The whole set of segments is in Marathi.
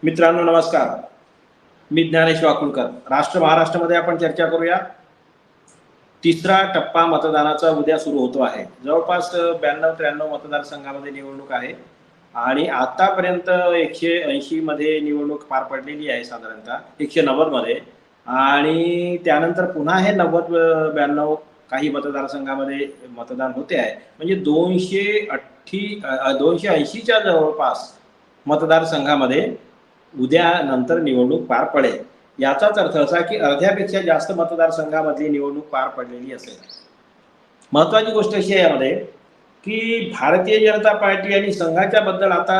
मित्रांनो नमस्कार. मी ज्ञानेश वाकुळकर. महाराष्ट्रामध्ये आपण चर्चा करूया. तिसरा टप्पा मतदानाचा उद्या सुरू होतो आहे. जवळपास 92-93 मतदारसंघामध्ये निवडणूक आहे आणि आतापर्यंत 180 मध्ये निवडणूक पार पडलेली आहे, साधारणतः 190 मध्ये. आणि त्यानंतर पुन्हा हे 90-92 काही मतदारसंघामध्ये मतदान होते आहे. म्हणजे 280च्या जवळपास मतदारसंघामध्ये उद्या नंतर निवडणूक पार पडेल. याचाच अर्थ असा की अर्ध्यापेक्षा जास्त मतदारसंघामधली निवडणूक पार पडलेली असेल. महत्वाची गोष्ट अशी आहे यामध्ये की भारतीय जनता पार्टी आणि संघाच्या बद्दल आता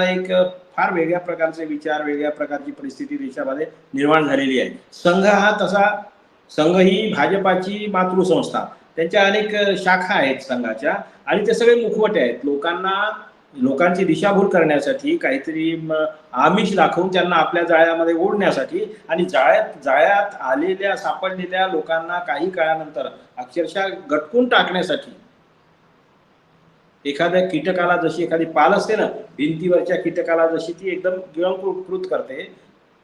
एक फार वेगळ्या प्रकारचे विचार, वेगळ्या प्रकारची परिस्थिती देशामध्ये निर्माण झालेली आहे. संघ ही भाजपाची मातृसंस्था. त्यांच्या अनेक शाखा आहेत संघाच्या आणि ते सगळे मुखवटे आहेत. लोकांची दिशाभूल करण्यासाठी, काहीतरी आमिष दाखवून त्यांना आपल्या जाळ्यामध्ये ओढण्यासाठी आणि जाळ्यात सापडलेल्या लोकांना काही काळानंतर अक्षरशः गटकून टाकण्यासाठी, एखाद्या कीटकाला जशी एखादी पाल असते ना, भिंतीवरच्या कीटकाला जशी ती एकदम गिळंकृत करते,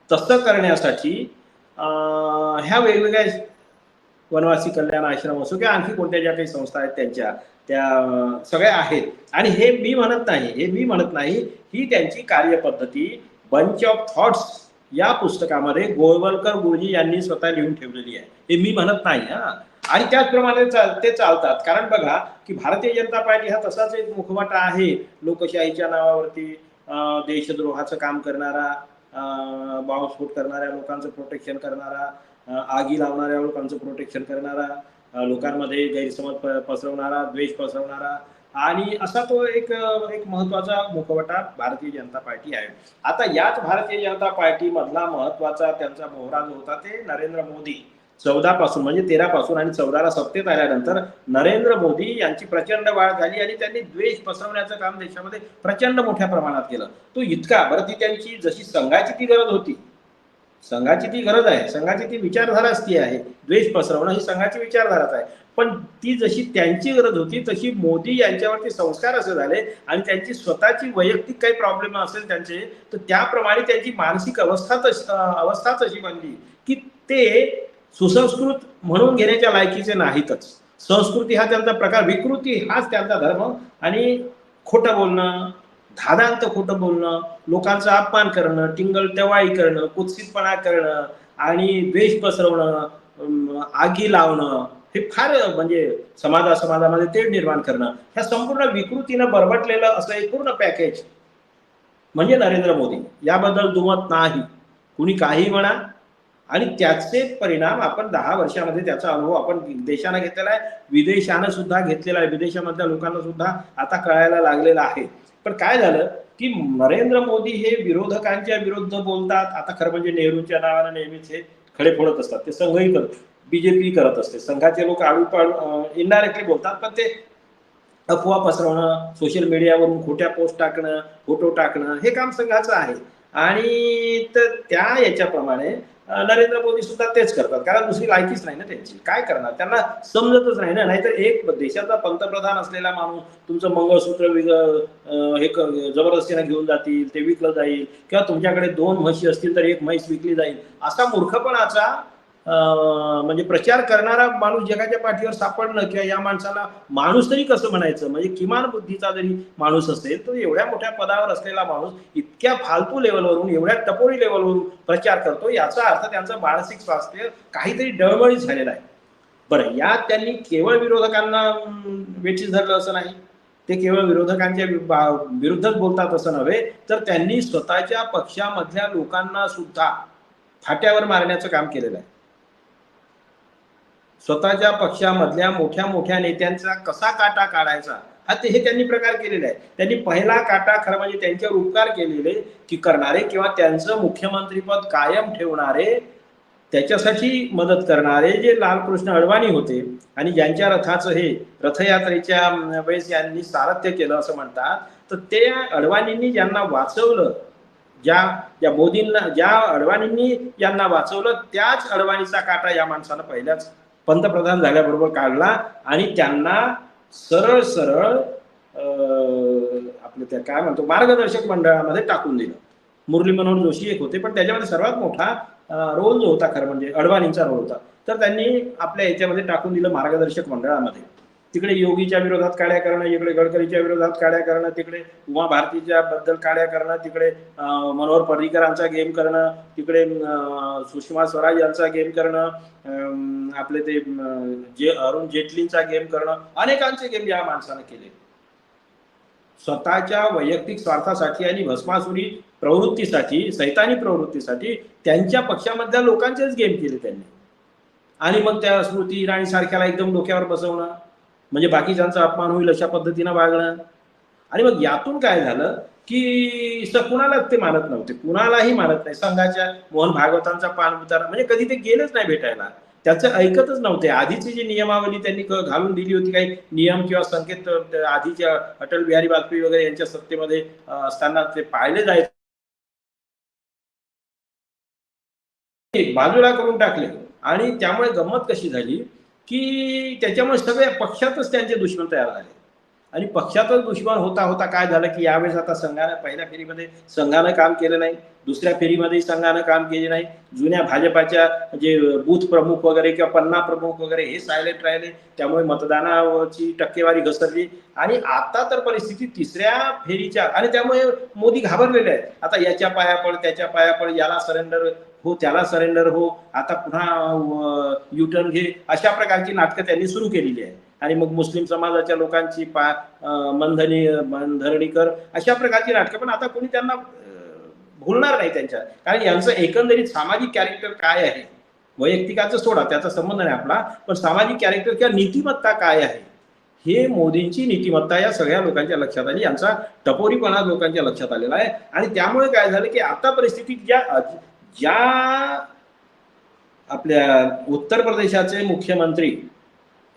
तसं करण्यासाठी ह्या वेगवेगळ्या वनवासी कल्याण आश्रम असो किंवा आणखी कोणत्या ज्या काही संस्था आहेत त्या सगळ्या आहेत. आणि हे मी म्हणत नाही, ही त्यांची कार्यपद्धती बंच ऑफ थॉट्स या पुस्तकामध्ये गोळवलकर गुरुजी यांनी स्वतः लिहून ठेवलेली आहे. हे मी म्हणत नाही हा. आणि त्याचप्रमाणे ते चालतात. कारण बघा की भारतीय जनता पार्टी हा तसाच एक मुखवटा आहे. लोकशाहीच्या नावावरती देशद्रोहाचं काम करणारा, बॉम्बस्फोट करणाऱ्या लोकांचं प्रोटेक्शन करणारा, आगी लावणाऱ्या लोकांचं प्रोटेक्शन करणारा, लोकांमध्ये गैरसमज पसरवणारा, द्वेष पसरवणारा, आणि असा तो एक महत्वाचा मुखवटा भारतीय जनता पार्टी आहे. आता याच भारतीय जनता पार्टी मधला महत्वाचा त्यांचा मोहरा जो होता ते नरेंद्र मोदी. 14 पासून म्हणजे 13 पासून आणि 14ला सत्तेत आल्यानंतर नरेंद्र मोदी यांची प्रचंड वाढ झाली आणि त्यांनी द्वेष पसरवण्याचं काम देशामध्ये प्रचंड मोठ्या प्रमाणात केलं. तो इतका बरं, ती त्यांची जशी संघाची ती गरज होती, संघाची ती गरज आहे, संघाची ती विचारधाराच ती आहे. द्वेष पसरवणं ही संघाची विचारधाराच आहे. पण ती जशी त्यांची गरज होती तशी मोदी यांच्यावरती संस्कार असे झाले आणि त्यांची स्वतःची वैयक्तिक काही प्रॉब्लेम असेल त्यांचे, तर त्याप्रमाणे त्यांची मानसिक अवस्थाच अशी बनली की ते सुसंस्कृत म्हणून घेण्याच्या लायकीचे नाहीतच. संस्कृती हा त्यांचा प्रकार, विकृती हाच त्यांचा धर्म. आणि खोटं बोलणं, धादांत खोटं बोलणं, लोकांचा अपमान करणं, टिंगल टवाळी करणं, कुत्सितपणा करणं आणि द्वेष पसरवणं, आगी लावणं, हे फार म्हणजे समाजामध्ये तेढ निर्माण करणं, ह्या संपूर्ण विकृतीनं बरबटलेलं असं एक पूर्ण पॅकेज म्हणजे नरेंद्र मोदी. याबद्दल दुमत नाही, कुणी काही म्हणा. आणि त्याचे परिणाम आपण 10 वर्षामध्ये त्याचा अनुभव आपण देशानं घेतलेला आहे, विदेशानं सुद्धा घेतलेला आहे. विदेशामधल्या लोकांना सुद्धा आता कळायला लागलेलं आहे. पण काय झालं की नरेंद्र मोदी हे विरोधकांच्या विरुद्ध बोलतात. आता खरं म्हणजे नेहरूंच्या नावानं नेहमीच हे खडे फोडत असतात. ते संघही करत, बीजेपी करत असते, संघाचे लोक इनडायरेक्टली बोलतात. पण ते अफवा पसरवणं, सोशल मीडियावरून खोट्या पोस्ट टाकणं, फोटो टाकणं, हे काम संघाचं आहे. आणि तर त्या याच्याप्रमाणे नरेंद्र मोदी सुद्धा तेच करतात. कारण दुसरी लायकीच नाही ना त्यांची. काय करणार, त्यांना समजतच नाही ना. नाहीतर एक देशाचा पंतप्रधान असलेला माणूस तुमचं मंगळसूत्र हे जबरदस्तीने घेऊन जातील, ते विकलं जाईल, किंवा तुमच्याकडे 2 म्हशी असतील तर 1 म्हैस विकली जाईल, असा मूर्खपणाचा म्हणजे प्रचार करणारा माणूस जगाच्या पाठीवर सापडणं, किंवा या माणसाला माणूस तरी कसं म्हणायचं, म्हणजे किमान बुद्धीचा जरी माणूस असेल तर एवढ्या मोठ्या पदावर असलेला माणूस इतक्या फालतू लेवलवरून, एवढ्या टपोरी लेवलवरून प्रचार करतो, याचा अर्थ त्यांचं मानसिक स्वास्थ्य काहीतरी डळमळीत झालेलं आहे. बरं, यात त्यांनी केवळ विरोधकांना वेठीस धरलं असं नाही, ते केवळ विरोधकांच्या विरुद्धच बोलतात असं नव्हे, तर त्यांनी स्वतःच्या पक्षामधल्या लोकांना सुद्धा फाट्यावर मारण्याचं काम केलेलं आहे. स्वतःच्या पक्षामधल्या मोठ्या मोठ्या नेत्यांचा कसा काटा काढायचा हे त्यांनी प्रकार केलेला आहे. त्यांनी पहिला काटा खरं म्हणजे त्यांच्यावर उपकार केलेले की करणारे, किंवा त्यांचं मुख्यमंत्रीपद कायम ठेवणारे, त्याच्यासाठी मदत करणारे जे लालकृष्ण अडवाणी होते, आणि ज्यांच्या रथाचं हे रथयात्रेच्या वेळेस यांनी सारथ्य केलं असं म्हणतात, तर ते अडवाणींनी ज्यांना वाचवलं, ज्या अडवाणींनी यांना वाचवलं, त्याच अडवाणीचा काटा या माणसानं पहिल्याच पंतप्रधान झाल्याबरोबर काढला आणि त्यांना सरळ सरळ आपलं त्या काय म्हणतो मार्गदर्शक मंडळामध्ये टाकून दिलं. मुरली मनोहर जोशी एक होते, पण त्याच्यामध्ये सर्वात मोठा रोल जो होता खरं म्हणजे अडवाणींचा रोल होता. तर त्यांनी आपल्या याच्यामध्ये टाकून दिलं मार्गदर्शक मंडळामध्ये. तिकडे योगीच्या विरोधात काड्या करणं, इकडे गडकरीच्या विरोधात काड्या करणं, तिकडे उमा भारतीच्या बद्दल काड्या करणं, तिकडे मनोहर पर्रीकरांचा गेम करणं, तिकडे सुषमा स्वराज यांचा गेम करणं, आपले ते जे अरुण जेटलींचा गेम करणं, अनेकांचे गेम या माणसानं केले. स्वतःच्या वैयक्तिक स्वार्थासाठी आणि भस्मासुरी प्रवृत्तीसाठी, सैतानी प्रवृत्तीसाठी त्यांच्या पक्षामधल्या लोकांचेच गेम केले त्यांनी. आणि मग त्या स्मृती इराणी सारख्याला एकदम डोक्यावर बसवणं, म्हणजे बाकीच्यांचा अपमान होईल अशा पद्धतीनं वागणं. आणि मग यातून काय झालं की कुणालाच ते मानत नव्हते, कुणालाही मानत नाही. संघाच्या मोहन भागवतांचा पान उतारा म्हणजे कधी ते गेलेच नाही भेटायला, त्याचं ऐकतच नव्हते. आधीची जी नियमावली त्यांनी घालून दिली होती, काही नियम किंवा संकेत आधीच्या अटल बिहारी वाजपेयी वगैरे यांच्या सत्तेमध्ये असताना ते पाळले जायचे, बाजूला करून टाकले. आणि त्यामुळे गंमत कशी झाली की त्याच्यामुळे सगळ्या पक्षातच त्यांचे दुश्मन तयार झाले. आणि पक्षातच दुश्मन होता होता काय झालं की यावेळेस आता संघानं पहिल्या फेरीमध्ये संघानं काम केलं नाही, दुसऱ्या फेरीमध्ये संघानं काम केले नाही. जुन्या भाजपाच्या जे बूथ प्रमुख वगैरे किंवा पन्ना प्रमुख वगैरे हे सायलेंट राहिले, त्यामुळे मतदानाची टक्केवारी घसरली. आणि आता तर परिस्थिती तिसऱ्या फेरीच्या, आणि त्यामुळे मोदी घाबरलेले आहेत. आता याच्या पाया पड, त्याच्या पाया पड, याला सरेंडर हो, त्याला सरेंडर हो, आता पुन्हा युटर्न घे, अशा प्रकारची नाटकं त्यांनी सुरू केलेली आहे. आणि मग मुस्लिम समाजाच्या लोकांची मनधरणी कर, अशा प्रकारची नाटकं. पण आता कोणी त्यांना भुलणार नाही त्यांच्या, कारण यांचं एकंदरीत सामाजिक कॅरेक्टर काय आहे, वैयक्तिकाचं सोडा, त्याचा संबंध नाही आपला, पण सामाजिक कॅरेक्टर किंवा नीतिमत्ता काय आहे, हे मोदींची नीतिमत्ता या सगळ्या लोकांच्या लक्षात आली, यांचा टपोरीपणा लोकांच्या लक्षात आलेला आहे. आणि त्यामुळे काय झालं की आता परिस्थितीत ज्या आपल्या उत्तर प्रदेशाचे मुख्यमंत्री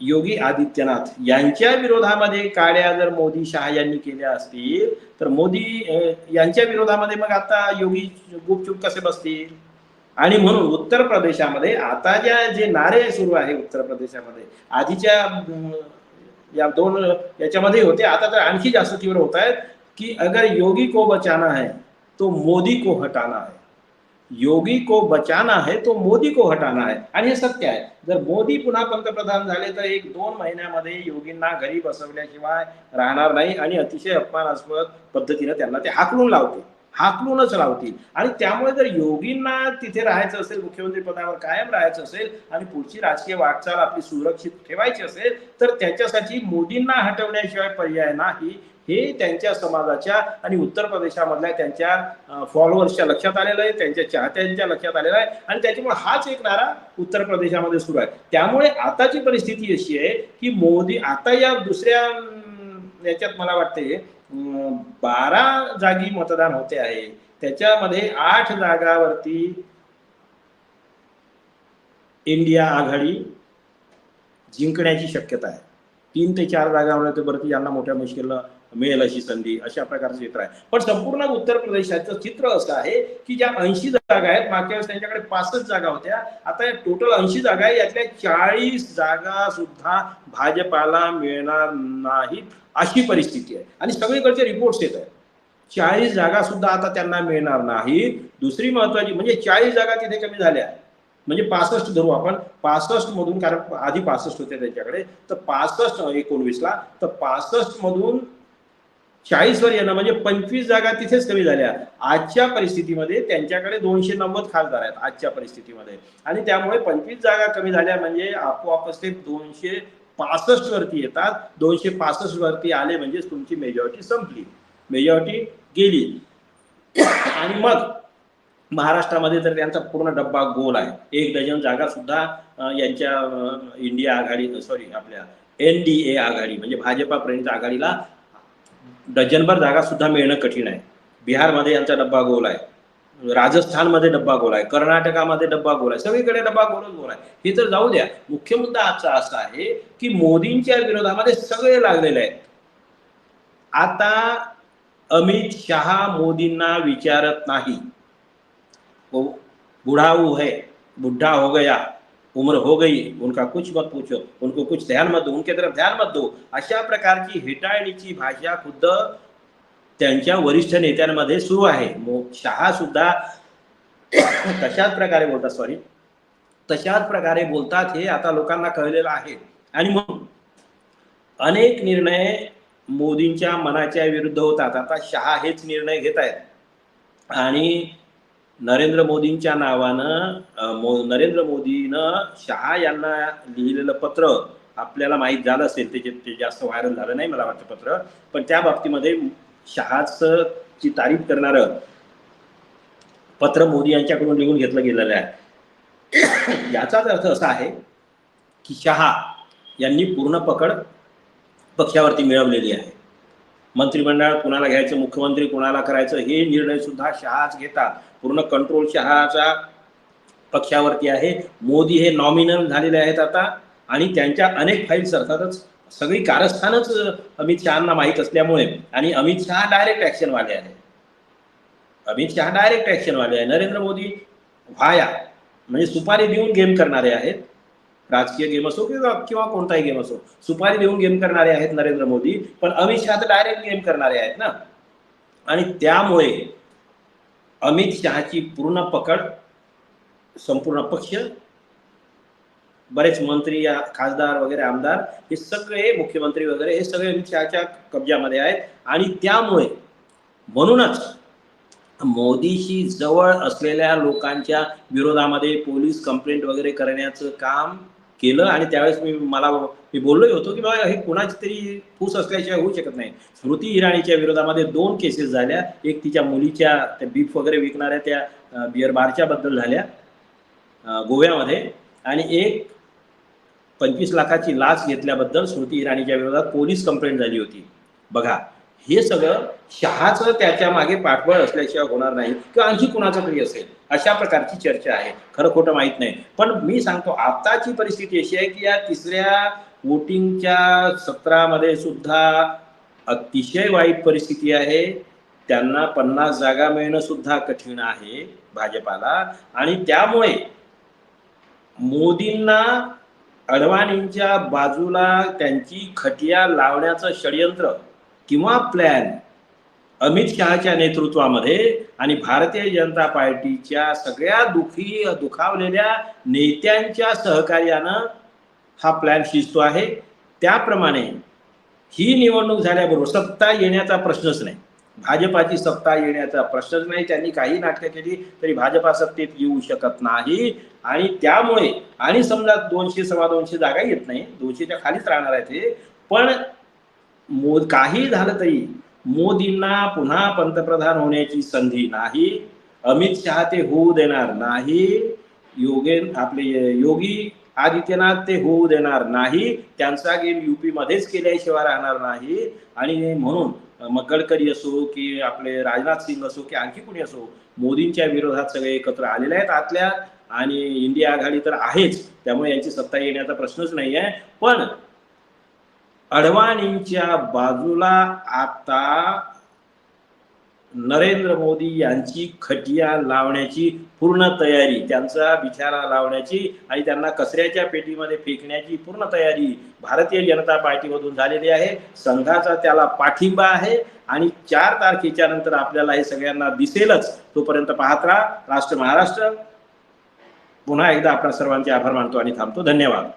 योगी आदित्यनाथ यांच्या विरोधामध्ये काड्या जर मोदी शहा यांनी केल्या असतील, तर मोदी यांच्या विरोधामध्ये मग आता योगी गुपचूप कसे बसतील. आणि म्हणून उत्तर प्रदेशामध्ये आता जे नारे सुरू आहे उत्तर प्रदेशामध्ये, आधीच्या या दोन याच्यामध्ये होते, आता तर आणखी जास्त तीव्र होत आहेत की अगर योगी को बचाना है तो मोदी को हटाना है, योगी को बचाना है तो मोदी को हटाना है. आणि हे सत्य आहे. जर मोदी पुन्हा पंतप्रधान झाले तर 1-2 महिन्यामध्ये योगींना घरी बसवल्याशिवाय राहणार नाही, आणि अतिशय अपमानास्पद पद्धतीने त्यांना ते हाकलूनच लावतील. आणि त्यामुळे जर योगींना तिथे राहायचं असेल, मुख्यमंत्री पदावर कायम राहायचं असेल, आणि पुढची राजकीय वाटचाल आपली सुरक्षित ठेवायची असेल, तर त्याच्यासाठी मोदींना हटवण्याशिवाय पर्याय नाही, हे त्यांच्या समाजाच्या आणि उत्तर प्रदेशामधल्या त्यांच्या फॉलोअर्सच्या लक्षात आलेलं आहे, त्यांच्या चाहत्यांच्या लक्षात आलेलं आहे. आणि त्याच्यामुळे हाच एक नारा उत्तर प्रदेशामध्ये सुरू आहे. त्यामुळे आताची परिस्थिती अशी आहे की मोदी आता या दुसऱ्या याच्यात मला वाटते 12 जागी मतदान होते आहे, त्याच्यामध्ये 8 जागावरती इंडिया आघाडी जिंकण्याची शक्यता आहे. 3 ते 4 जागांवर वरती यांना मोठ्या मुश्किलनं मिळेल अशी संधी, अशा प्रकारचं चित्र आहे. पण संपूर्ण उत्तर प्रदेशाचं चित्र असं आहे की ज्या 80 जागा आहेत, मागच्या वेळेस त्यांच्याकडे 65 जागा होत्या, आता टोटल 80 जागा आहे, यातल्या 40 जागा सुद्धा भाजपाला मिळणार नाहीत अशी परिस्थिती आहे. आणि सगळीकडचे रिपोर्ट्स येत आहेत, 40 जागा सुद्धा आता त्यांना मिळणार नाहीत. दुसरी महत्वाची म्हणजे 40 जागा तिथे कमी झाल्या, म्हणजे 65 धरू आपण, 65 मधून, कारण आधी 65 होते त्यांच्याकडे, तर 65 19ला, तर 65 मधून 40 वर येणं म्हणजे 25 जागा तिथेच कमी झाल्या. आजच्या परिस्थितीमध्ये त्यांच्याकडे 290 खासदार आहेत आजच्या परिस्थितीमध्ये, आणि त्यामुळे 25 जागा कमी झाल्या म्हणजे आपोआपच ते 265 वरती येतात. 265 वरती आले म्हणजे तुमची मेजॉरिटी संपली, मेजॉरिटी गेली. आणि मग महाराष्ट्रामध्ये तर त्यांचा पूर्ण डब्बा गोल आहे. 1 डझन जागा सुद्धा यांच्या इंडिया आघाडी, आपल्या NDA आघाडी म्हणजे भाजपा प्रणित आघाडीला डझनभर जागा सुद्धा मिळणं कठीण आहे. बिहारमध्ये यांचा डब्बा गोल आहे, राजस्थानमध्ये डब्बा गोल आहे, कर्नाटकामध्ये डब्बा गोल आहे, सगळीकडे डब्बा गोल आहे. हे तर जाऊ द्या, मुख्य मुद्दा आजचा असा आहे की मोदींच्या विरोधामध्ये सगळे लागलेले आहेत. आता अमित शहा मोदींना विचारत नाही, बुढ़ा हो गया, उम्र हो गई, उनका कुछ मत पूछो, उनको कुछ ध्यान मत दो, उनके तरफ ध्यान मत दो, अशा प्रकारची हेटाळणीची भाषा खुद्द त्यांच्या वरिष्ठ नेत्यांमध्ये सुरू आहे. शहा सुद्धा तशाच प्रकारे बोलतात, तशाच प्रकारे बोलतात हे आता लोकांना कळलेलं आहे. आणि म्हणून अनेक निर्णय मोदींच्या मनाच्या विरुद्ध होतात. आता शहा हेच निर्णय घेत आहेत आणि नरेंद्र मोदींच्या नावानं नरेंद्र मोदीनं शहा यांना लिहिलेलं पत्र आपल्याला माहीत झालं असेल. ते जास्त व्हायरल झालं नाही मला वाटतं पत्र, पण त्या बाबतीमध्ये शहाचं ची तारीफ करणारं पत्र मोदी यांच्याकडून लिहून घेतलं गेलेलं आहे. याचाच अर्थ असा आहे की शहा यांनी पूर्ण पकड पक्षावरती मिळवलेली आहे. मंत्रिमंडळात कुणाला घ्यायचं, मुख्यमंत्री कुणाला करायचं हे निर्णय सुद्धा शहाच घेतात. पूर्ण कंट्रोल शहाचा पक्षावरती आहे. मोदी हे नॉमिनल झालेले आहेत आता आणि त्यांच्या अनेक फाईल्स अर्थातच सगळी कारस्थानच अमित शहांना माहीत असल्यामुळे, आणि अमित शहा डायरेक्ट ॲक्शनवाले आहे. नरेंद्र मोदी व्हाया म्हणजे सुपारी देऊन गेम करणारे आहेत. राजकीय गेम असो किंवा कोणताही गेम असो, सुपारी देऊन गेम करणारे आहेत नरेंद्र मोदी. पण अमित शहा तर डायरेक्ट गेम करणारे आहेत ना. आणि त्यामुळे अमित शहाची पूर्ण पकड संपूर्ण पक्ष, बरेच मंत्री, खासदार वगैरे, आमदार, हे सगळे, मुख्यमंत्री वगैरे, हे सगळे अमित शहाच्या कब्जामध्ये आहेत. आणि त्यामुळे म्हणूनच मोदीशी जवळ असलेल्या लोकांच्या विरोधामध्ये पोलीस कंप्लेंट वगैरे करण्याचं काम केलं. आणि त्यावेळेस मी बोललोही होतो की बाबा हे कुणाची तरी फूस असल्याशिवाय होऊ शकत नाही. स्मृती इराणीच्या विरोधामध्ये 2 केसेस झाल्या. एक तिच्या मुलीच्या त्या बीफ वगैरे विकणाऱ्या त्या बिअर बारच्या बद्दल झाल्या गोव्यामध्ये, आणि एक 25 लाखाची लाच घेतल्याबद्दल स्मृती इराणीच्या विरोधात पोलीस कंप्लेंट झाली होती. बघा, हे सगळं शहाचं त्याच्या मागे पाठबळ असल्याशिवाय होणार नाही, किंवा आणखी कुणाचं तरी असेल, अशा प्रकारची चर्चा आहे. खरं खोटं माहीत नाही, पण मी सांगतो आताची परिस्थिती अशी आहे की या तिसऱ्या वोटिंगच्या सत्रामध्ये सुद्धा अतिशय वाईट परिस्थिती आहे. त्यांना 50 जागा मिळणं सुद्धा कठीण आहे भाजपाला. आणि त्यामुळे मोदींना अडवाणींच्या बाजूला त्यांची खटिया लावण्याचं षडयंत्र किंवा प्लॅन अमित शहाच्या नेतृत्वामध्ये आणि भारतीय जनता पार्टीच्या सगळ्या दुखावलेल्या नेत्यांच्या सहकार्यानं हा प्लॅन शिजतो आहे. त्याप्रमाणे ही निवडणूक झाल्याबरोबर सत्ता येण्याचा प्रश्नच नाही, भाजपाची सत्ता येण्याचा प्रश्नच नाही. त्यांनी काही नाटकं केली तरी भाजपा सत्तेत येऊ शकत नाही. आणि त्यामुळे, आणि समजा 200 सव्वा 200 जागा येत नाही, 200च्या खालीच राहणार आहे ते, पण काही झालं तरी मोदींना पुन्हा पंतप्रधान होण्याची संधी नाही. अमित शहा ते होऊ देणार नाही. योगी आदित्यनाथ ते होऊ देणार नाही. त्यांचा गेम युपी मध्येच केल्याशिवाय राहणार नाही. आणि म्हणून मग गडकरी असो की आपले राजनाथ सिंग असो की आणखी कोणी असो, मोदींच्या विरोधात सगळे एकत्र आलेले आहेत आतल्या, आणि इंडिया आघाडी तर आहेच. त्यामुळे यांची सत्ता येण्याचा प्रश्नच नाही आहे. पण अडवाणींच्या बाजूला आता नरेंद्र मोदी यांची खटिया लावण्याची पूर्ण तयारी, त्यांचा बिछाना लावण्याची आणि त्यांना कचऱ्याच्या पेटीमध्ये फेकण्याची पूर्ण तयारी भारतीय जनता पार्टीमधून झालेली आहे. संघाचा त्याला पाठिंबा आहे. आणि 4 तारखेच्या नंतर आपल्याला हे सगळ्यांना दिसेलच. तोपर्यंत पाहत राहा राष्ट्र महाराष्ट्र. पुन्हा एकदा आपल्या सर्वांचे आभार मानतो आणि थांबतो. धन्यवाद.